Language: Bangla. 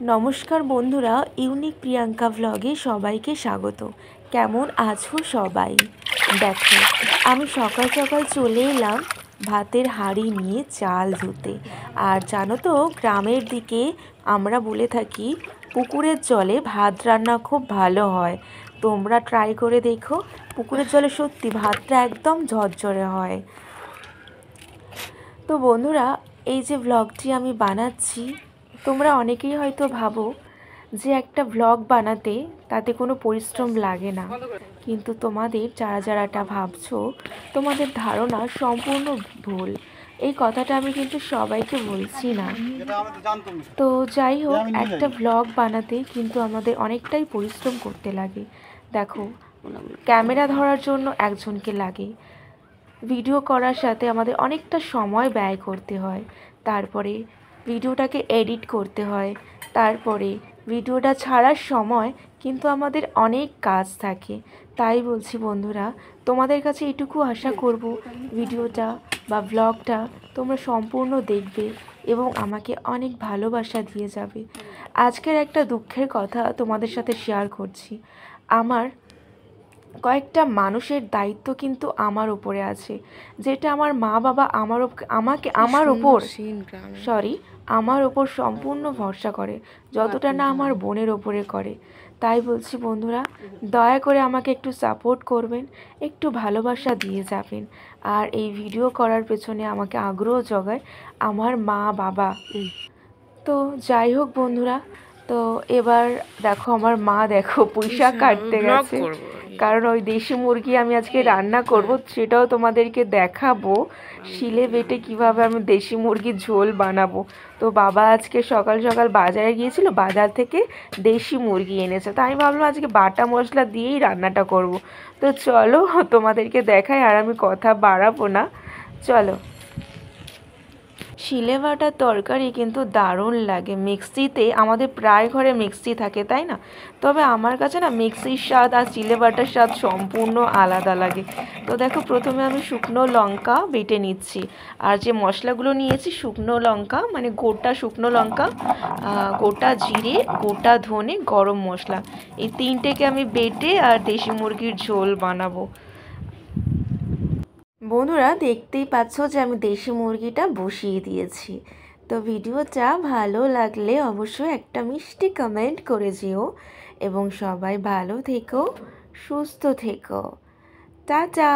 নমস্কার বন্ধুরা, ইউনিক প্রিয়াঙ্কা ভ্লগে সবাইকে স্বাগত। কেমন আছো সবাই? দেখো, আমি সকাল সকাল চলে এলাম ভাতের হাঁড়ি নিয়ে চাল ধুতে। আর জানো তো, গ্রামের দিকে আমরা বলে থাকি পুকুরের জলে ভাত রান্না খুব ভালো হয়। তোমরা ট্রাই করে দেখো, পুকুরের জলে সত্যি ভাতটা একদম ঝরঝরে হয়। তো বন্ধুরা, এই যে ভ্লগটি আমি বানাচ্ছি, তোমরা অনেকেই হয়তো ভাবো যে একটা ভ্লগ বানাতে তাতে কোনো পরিশ্রম লাগে না, কিন্তু তোমাদের যারা যারা এটা ভাবছো তোমাদের ধারণা সম্পূর্ণ ভুল। এই কথাটা আমি কিন্তু সবাইকে বলছি না। তো যাই হোক, একটা ভ্লগ বানাতে কিন্তু আমাদের অনেকটাই পরিশ্রম করতে লাগে। দেখো, ক্যামেরা ধরার জন্য একজনকে লাগে, ভিডিও করার সাথে আমাদের অনেকটা সময় ব্যয় করতে হয়, তারপরে ভিডিওটাকে এডিট করতে হয়, তারপরে ভিডিওটা ছাড়ার সময় কিন্তু আমাদের অনেক কাজ থাকে। তাই বলছি বন্ধুরা, তোমাদের কাছে এটুকু আশা করব, ভিডিওটা বা ব্লগটা তোমরা সম্পূর্ণ দেখবে এবং আমাকে অনেক ভালোবাসা দিয়ে যাবে। আজকের একটা দুঃখের কথা তোমাদের সাথে শেয়ার করছি। আমার কয়েকটা মানুষের দায়িত্ব কিন্তু আমার উপরে আছে, যেটা আমার মা বাবা আমার ওপর সম্পূর্ণ ভরসা করে, যতটা না আমার বোনের ওপরে করে। তাই বলছি বন্ধুরা, দয়া করে আমাকে একটু সাপোর্ট করবেন, একটু ভালোবাসা দিয়ে যাবেন। আর এই ভিডিও করার পেছনে আমাকে আগ্রহ জোগায় আমার মা বাবা। তো যাই হোক বন্ধুরা, তো এবার দেখো আমার মা দেখো পুঁইশাক কাটতে গেছে, কারণ ওই দেশি মুরগি আমি আজকে রান্না করব, সেটাও তোমাদেরকে দেখাবো শিলে বেটে কিভাবে আমি দেশি মুরগির ঝোল বানাবো। তো বাবা আজকে সকাল সকাল বাজারে গিয়েছিল, বাজার থেকে দেশি মুরগি এনেছে, তাই আমি ভাবলাম আজকে বাটা মশলা দিয়েই রান্নাটা করব। তো চলো তোমাদেরকে দেখাই, আর আমি কথা বাড়াবো না, চলো। শিলে বাটার তরকারি কিন্তু দারুণ লাগে। মিক্সিতে আমাদের প্রায় ঘরে মিক্সি থাকে, তাই না? তবে আমার কাছে না মিক্সির স্বাদ আর শিলে বাটার স্বাদ সম্পূর্ণ আলাদা লাগে। তো দেখো, প্রথমে আমি শুকনো লঙ্কা বেটে নিচ্ছি, আর যে মশলাগুলো নিয়েছি শুকনো লঙ্কা মানে গোটা শুকনো লঙ্কা, গোটা জিরে, গোটা ধনে, গরম মশলা, এই তিনটেকে আমি বেটে আর দেশি মুরগির ঝোল বানাবো। বন্ধুরা, দেখতেই পাচ্ছ যে আমি দেশি মুরগিটা বসিয়ে দিয়েছি। তো ভিডিওটা ভালো লাগলে অবশ্যই একটা মিষ্টি কমেন্ট করে যেও, এবং সবাই ভালো থেকো, সুস্থ থেকো। টাটা।